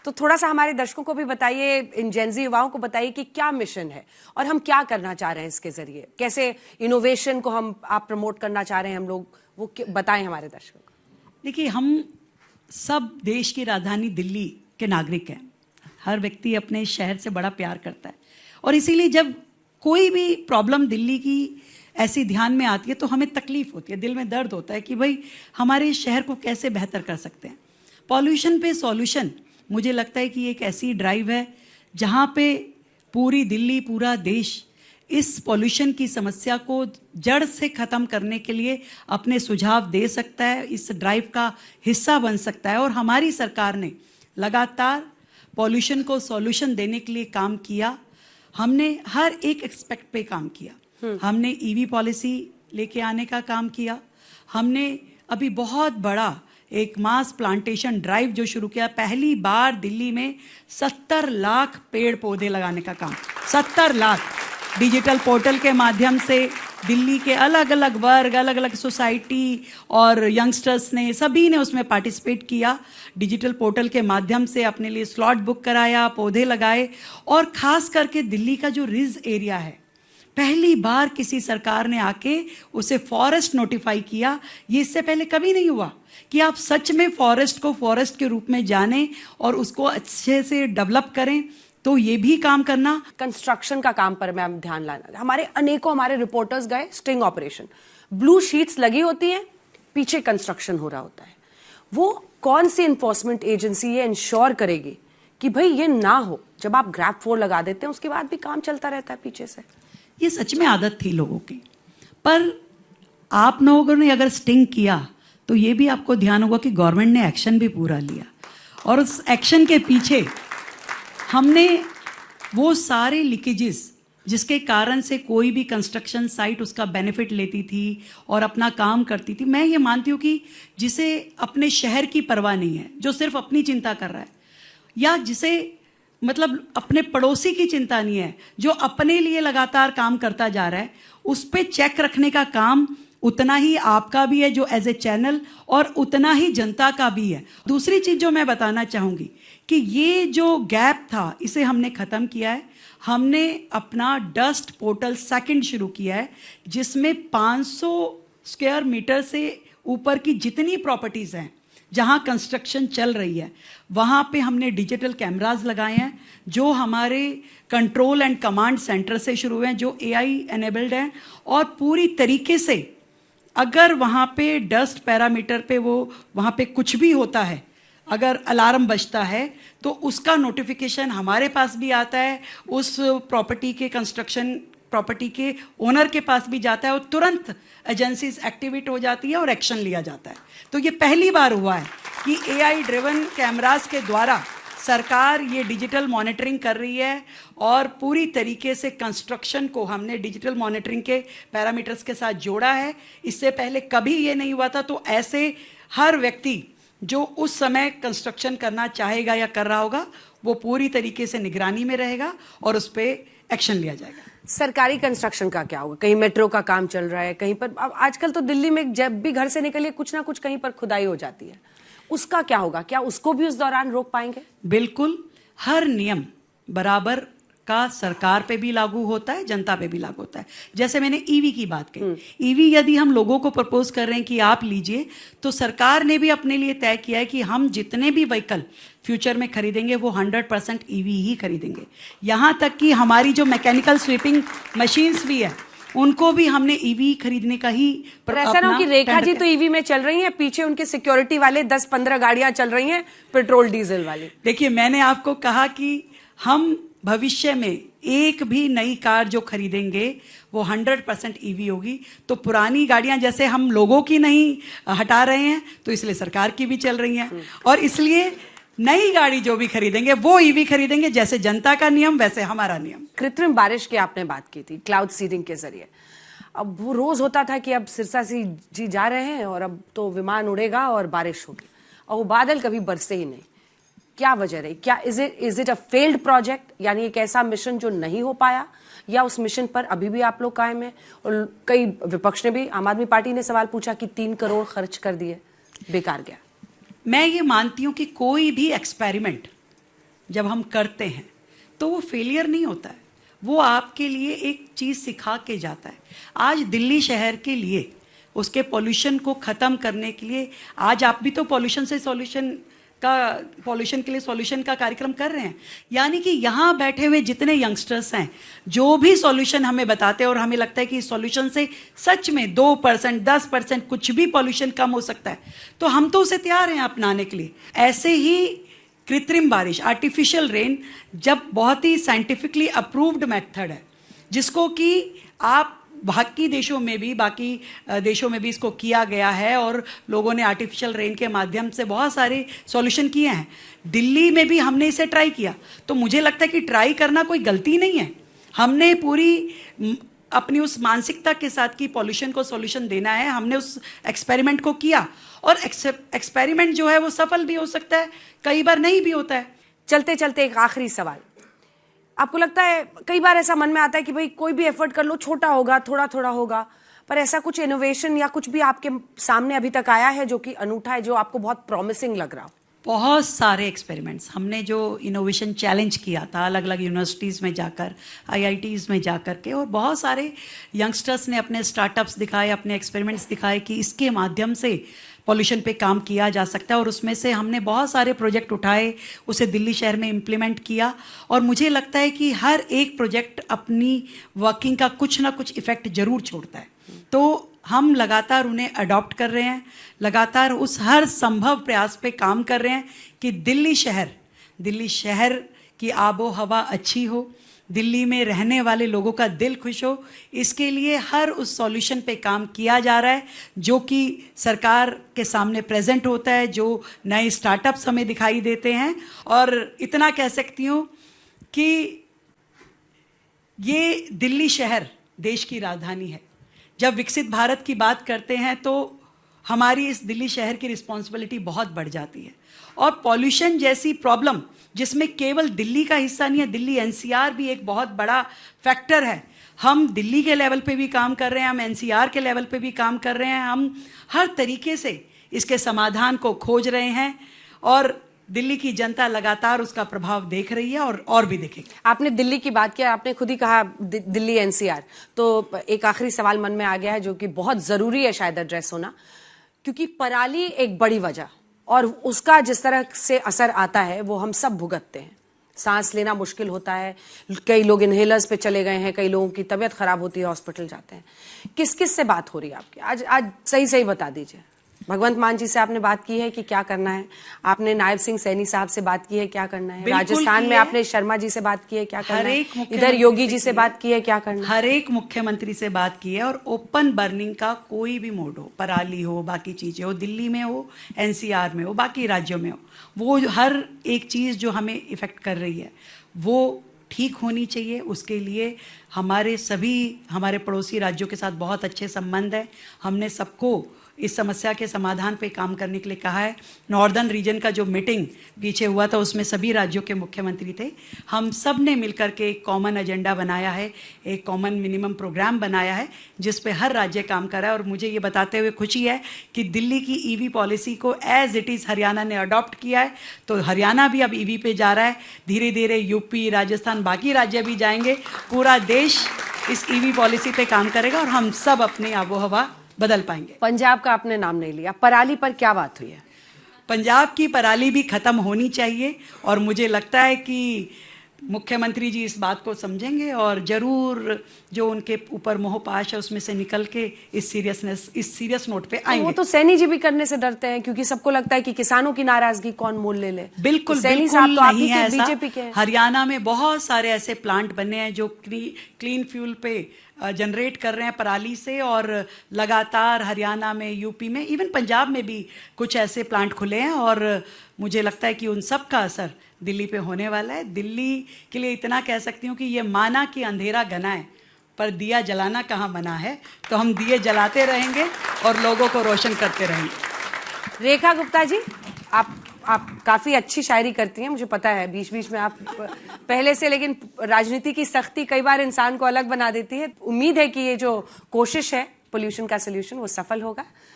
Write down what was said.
तो थोड़ा सा हमारे दर्शकों को भी बताइए, इन जेनजी युवाओं को बताइए कि क्या मिशन है और हम क्या करना चाह रहे हैं इसके जरिए, कैसे इनोवेशन को आप प्रमोट करना चाह रहे हैं हम लोग, वो बताएं हमारे दर्शकों को। देखिए, हम सब देश की राजधानी दिल्ली के नागरिक हैं। हर व्यक्ति अपने शहर से बड़ा प्यार करता है और इसीलिए जब कोई भी प्रॉब्लम दिल्ली की ऐसी ध्यान में आती है तो हमें तकलीफ होती है, दिल में दर्द होता है कि भाई हमारे शहर को कैसे बेहतर कर सकते हैं। पॉल्यूशन पे सॉल्यूशन, मुझे लगता है कि एक ऐसी ड्राइव है जहाँ पे पूरी दिल्ली, पूरा देश इस पॉल्यूशन की समस्या को जड़ से ख़त्म करने के लिए अपने सुझाव दे सकता है, इस ड्राइव का हिस्सा बन सकता है। और हमारी सरकार ने लगातार पॉल्यूशन को सॉल्यूशन देने के लिए काम किया। हमने हर एक एस्पेक्ट पे काम किया। हमने ईवी पॉलिसी लेके आने का काम किया। हमने अभी बहुत बड़ा एक मास प्लांटेशन ड्राइव जो शुरू किया, पहली बार दिल्ली में 70 लाख पेड़ पौधे लगाने का काम। 70 लाख डिजिटल पोर्टल के माध्यम से दिल्ली के अलग अलग वर्ग, अलग अलग सोसाइटी और यंगस्टर्स ने, सभी ने उसमें पार्टिसिपेट किया। डिजिटल पोर्टल के माध्यम से अपने लिए स्लॉट बुक कराया, पौधे लगाए। और खास करके दिल्ली का जो रिज एरिया है, पहली बार किसी सरकार ने आके उसे फॉरेस्ट नोटिफाई किया। ये इससे पहले कभी नहीं हुआ कि आप सच में फॉरेस्ट को फॉरेस्ट के रूप में जानें और उसको अच्छे से डेवलप करें। तो ये भी काम करना। कंस्ट्रक्शन का काम पर मैं ध्यान लाना, हमारे रिपोर्टर्स गए स्टिंग ऑपरेशन, ब्लू शीट्स लगी होती हैं, पीछे कंस्ट्रक्शन हो रहा होता है। वो कौन सी इन्फोर्समेंट एजेंसी ये इंश्योर करेगी कि भाई ये ना हो? जब आप ग्रैब 4 लगा देते हैं उसके बाद भी काम चलता रहता है पीछे से। ये सच में आदत थी लोगों की, पर आप लोगों ने अगर स्टिंग किया तो ये भी आपको ध्यान होगा कि गवर्नमेंट ने एक्शन भी पूरा लिया। और उस एक्शन के पीछे हमने वो सारे लीकेजेस जिसके कारण से कोई भी कंस्ट्रक्शन साइट उसका बेनिफिट लेती थी और अपना काम करती थी। मैं ये मानती हूँ कि जिसे अपने शहर की परवाह नहीं है, जो सिर्फ अपनी चिंता कर रहा है, या जिसे मतलब अपने पड़ोसी की चिंता नहीं है, जो अपने लिए लगातार काम करता जा रहा है, उस पर चेक रखने का काम उतना ही आपका भी है जो एज ए चैनल, और उतना ही जनता का भी है। दूसरी चीज जो मैं बताना चाहूंगी कि ये जो गैप था इसे हमने ख़त्म किया है। हमने अपना डस्ट पोर्टल सेकंड शुरू किया है, जिसमें 500 स्क्वायर मीटर से ऊपर की जितनी प्रॉपर्टीज़ हैं जहां कंस्ट्रक्शन चल रही है, वहां पे हमने डिजिटल कैमरास लगाए हैं जो हमारे कंट्रोल एंड कमांड सेंटर से शुरू हुए हैं, जो AI एनेबल्ड हैं। और पूरी तरीके से अगर वहाँ पे डस्ट पैरामीटर पे वहाँ पे कुछ भी होता है, अगर अलार्म बजता है तो उसका नोटिफिकेशन हमारे पास भी आता है, उस प्रॉपर्टी के कंस्ट्रक्शन प्रॉपर्टी के ओनर के पास भी जाता है और तुरंत एजेंसीज एक्टिवेट हो जाती है और एक्शन लिया जाता है। तो ये पहली बार हुआ है कि AI ड्रिवन कैमरास के द्वारा सरकार ये डिजिटल मॉनिटरिंग कर रही है और पूरी तरीके से कंस्ट्रक्शन को हमने डिजिटल मॉनिटरिंग के पैरामीटर्स के साथ जोड़ा है। इससे पहले कभी ये नहीं हुआ था। तो ऐसे हर व्यक्ति जो उस समय कंस्ट्रक्शन करना चाहेगा या कर रहा होगा, वो पूरी तरीके से निगरानी में रहेगा और उस पर एक्शन लिया जाएगा। सरकारी कंस्ट्रक्शन का क्या होगा? कहीं मेट्रो का काम चल रहा है, कहीं पर अब आजकल तो दिल्ली में जब भी घर से निकलिए कुछ ना कुछ कहीं पर खुदाई हो जाती है, उसका क्या होगा? क्या उसको भी उस दौरान रोक पाएंगे? बिल्कुल, हर नियम बराबर का सरकार पे भी लागू होता है, जनता पे भी लागू होता है। जैसे मैंने ईवी की बात कही, ईवी यदि हम लोगों को प्रपोज कर रहे हैं कि आप लीजिए, तो सरकार ने भी अपने लिए तय किया है कि हम जितने भी व्हीकल फ्यूचर में खरीदेंगे वो 100% ईवी ही खरीदेंगे। यहाँ तक कि हमारी जो मैकेनिकल स्वीपिंग मशीन्स भी है, उनको भी हमने ईवी खरीदने का ही ऐसा ना हो कि रेखा जी तो ईवी में चल रही हैं, पीछे उनके सिक्योरिटी वाले 10-15 गाड़ियां चल रही हैं पेट्रोल डीजल वाली। देखिए, मैंने आपको कहा कि हम भविष्य में एक भी नई कार जो खरीदेंगे वो 100% ईवी होगी। तो पुरानी गाड़ियां जैसे हम लोगों की नहीं हटा रहे हैं, तो इसलिए सरकार की भी चल रही हैं। और इसलिए नई गाड़ी जो भी खरीदेंगे वो ईवी खरीदेंगे, जैसे जनता का नियम वैसे हमारा नियम। कृत्रिम बारिश की आपने बात की थी, क्लाउड सीडिंग के जरिए। अब वो रोज होता था कि अब सिरसा जी जा रहे हैं और अब तो विमान उड़ेगा और बारिश होगी, और वो बादल कभी बरसे ही नहीं। क्या वजह रही? क्या is it a failed project, यानी एक ऐसा मिशन जो नहीं हो पाया, या उस मिशन पर अभी भी आप लोग कायम हैं? और कई विपक्ष ने भी, आम आदमी पार्टी ने सवाल पूछा कि 3 करोड़ खर्च कर दिए, बेकार गया। मैं ये मानती हूं कि कोई भी एक्सपेरिमेंट जब हम करते हैं तो वो फेलियर नहीं होता है, वो आपके लिए एक चीज़ सिखा के जाता है। आज दिल्ली शहर के लिए, उसके पॉल्यूशन को ख़त्म करने के लिए, आज आप भी तो पॉल्यूशन के लिए सॉल्यूशन का कार्यक्रम कर रहे हैं। यानी कि यहाँ बैठे हुए जितने यंगस्टर्स हैं, जो भी सॉल्यूशन हमें बताते हैं और हमें लगता है कि सॉल्यूशन से सच में 2%, 10% कुछ भी पॉल्यूशन कम हो सकता है, तो हम तो उसे तैयार हैं अपनाने के लिए। ऐसे ही कृत्रिम बारिश, आर्टिफिशियल रेन, जब बहुत ही साइंटिफिकली अप्रूव्ड मेथड है, जिसको कि आप बाकी देशों में भी इसको किया गया है और लोगों ने आर्टिफिशियल रेन के माध्यम से बहुत सारे सॉल्यूशन किए हैं। दिल्ली में भी हमने इसे ट्राई किया, तो मुझे लगता है कि ट्राई करना कोई गलती नहीं है। हमने पूरी अपनी उस मानसिकता के साथ कि पॉल्यूशन को सॉल्यूशन देना है, हमने उस एक्सपेरिमेंट को किया, और एक्सपेरिमेंट जो है वो सफल भी हो सकता है, कई बार नहीं भी होता है। चलते चलते एक आखिरी सवाल, आपको लगता है कई बार ऐसा मन में आता है कि भाई कोई भी एफर्ट कर लो, छोटा होगा, थोड़ा थोड़ा होगा, पर ऐसा कुछ इनोवेशन या कुछ भी आपके सामने अभी तक आया है जो कि अनूठा है, जो आपको बहुत प्रॉमिसिंग लग रहा हो? बहुत सारे एक्सपेरिमेंट्स हमने जो इनोवेशन चैलेंज किया था अलग अलग यूनिवर्सिटीज़ में जाकर, आईआईटीज़ में जाकर के, और बहुत सारे यंगस्टर्स ने अपने स्टार्टअप्स दिखाए, अपने एक्सपेरिमेंट्स दिखाए कि इसके माध्यम से पॉल्यूशन पे काम किया जा सकता है। और उसमें से हमने बहुत सारे प्रोजेक्ट उठाए, उसे दिल्ली शहर में इम्प्लीमेंट किया, और मुझे लगता है कि हर एक प्रोजेक्ट अपनी वर्किंग का कुछ ना कुछ इफ़ेक्ट ज़रूर छोड़ता है। तो हम लगातार उन्हें अडॉप्ट कर रहे हैं, लगातार उस हर संभव प्रयास पे काम कर रहे हैं कि दिल्ली शहर की आबो हवा अच्छी हो, दिल्ली में रहने वाले लोगों का दिल खुश हो। इसके लिए हर उस सॉल्यूशन पे काम किया जा रहा है जो कि सरकार के सामने प्रेजेंट होता है, जो नए स्टार्टअप्स हमें दिखाई देते हैं। और इतना कह सकती हूँ कि ये दिल्ली शहर देश की राजधानी है। जब विकसित भारत की बात करते हैं तो हमारी इस दिल्ली शहर की रिस्पॉन्सिबिलिटी बहुत बढ़ जाती है। और पॉल्यूशन जैसी प्रॉब्लम जिसमें केवल दिल्ली का हिस्सा नहीं है, दिल्ली एनसीआर भी एक बहुत बड़ा फैक्टर है। हम दिल्ली के लेवल पे भी काम कर रहे हैं, हम एनसीआर के लेवल पे भी काम कर रहे हैं, हम हर तरीके से इसके समाधान को खोज रहे हैं, और दिल्ली की जनता लगातार उसका प्रभाव देख रही है और भी देखेगी। आपने दिल्ली की बात किया, आपने खुद ही कहा दिल्ली एनसीआर, तो एक आखिरी सवाल मन में आ गया है जो कि बहुत जरूरी है शायद एड्रेस होना, क्योंकि पराली एक बड़ी वजह, और उसका जिस तरह से असर आता है वो हम सब भुगतते हैं। सांस लेना मुश्किल होता है, कई लोग इनहेलर्स पे चले गए हैं, कई लोगों की तबीयत खराब होती है, हॉस्पिटल जाते हैं। किस किस से बात हो रही है आपकी आज सही बता दीजिए। भगवंत मान जी से आपने बात की है कि क्या करना है, आपने नायब सिंह सैनी साहब से बात की है क्या करना है, राजस्थान में आपने शर्मा जी से बात की है क्या करना है, इधर योगी जी से बात की है क्या करना है, हर एक मुख्यमंत्री से बात की है। और ओपन बर्निंग का कोई भी मोड हो, पराली हो, बाकी चीजें हो, दिल्ली में हो, एनसीआर में हो, बाकी राज्यों में हो, वो हर एक चीज जो हमें इफेक्ट कर रही है वो ठीक होनी चाहिए। उसके लिए हमारे पड़ोसी राज्यों के साथ बहुत अच्छे संबंध है। हमने सबको इस समस्या के समाधान पे काम करने के लिए कहा है। नॉर्दर्न रीजन का जो मीटिंग पीछे हुआ था उसमें सभी राज्यों के मुख्यमंत्री थे। हम सब ने मिलकर के एक कॉमन एजेंडा बनाया है, एक कॉमन मिनिमम प्रोग्राम बनाया है जिस पे हर राज्य काम कर रहा है। और मुझे ये बताते हुए खुशी है कि दिल्ली की ईवी पॉलिसी को एज इट इज़ हरियाणा ने अडॉप्ट किया है, तो हरियाणा भी अब ईवी पे जा रहा है। धीरे धीरे यूपी, राजस्थान, बाकी राज्य भी जाएंगे। पूरा देश इस ईवी पॉलिसी पे काम करेगा और हम सब अपनी आबोहवा बदल पाएंगे। पंजाब का आपने नाम नहीं लिया, पराली पर क्या बात हुई है? पंजाब की पराली भी खत्म होनी चाहिए, और मुझे लगता है कि मुख्यमंत्री जी इस बात को समझेंगे और जरूर जो उनके ऊपर मोहपाश है उसमें से निकल के इस सीरियस नोट पे आएंगे। वो तो सैनी जी भी करने से डरते हैं क्योंकि सबको लगता है कि किसानों की नाराजगी कौन मोल ले ले। बिल्कुल सैनी साहब तो आप ही के ऐसा। बीजेपी के हैं। हरियाणा में बहुत सारे ऐसे प्लांट बने हैं जो क्लीन फ्यूल पे जनरेट कर रहे हैं पराली से, और लगातार हरियाणा में, यूपी में, इवन पंजाब में भी कुछ ऐसे प्लांट खुले हैं। और मुझे लगता है कि उन सब का असर दिल्ली पे होने वाला है। दिल्ली के लिए इतना कह सकती हूँ कि ये माना कि अंधेरा घना है पर दिया जलाना कहाँ मना है, तो हम दिए जलाते रहेंगे और लोगों को रोशन करते रहेंगे। रेखा गुप्ता जी, आप काफी अच्छी शायरी करती हैं, मुझे पता है, बीच बीच में आप पहले से, लेकिन राजनीति की सख्ती कई बार इंसान को अलग बना देती है। उम्मीद है कि ये जो कोशिश है पोल्यूशन का सोल्यूशन वो सफल होगा।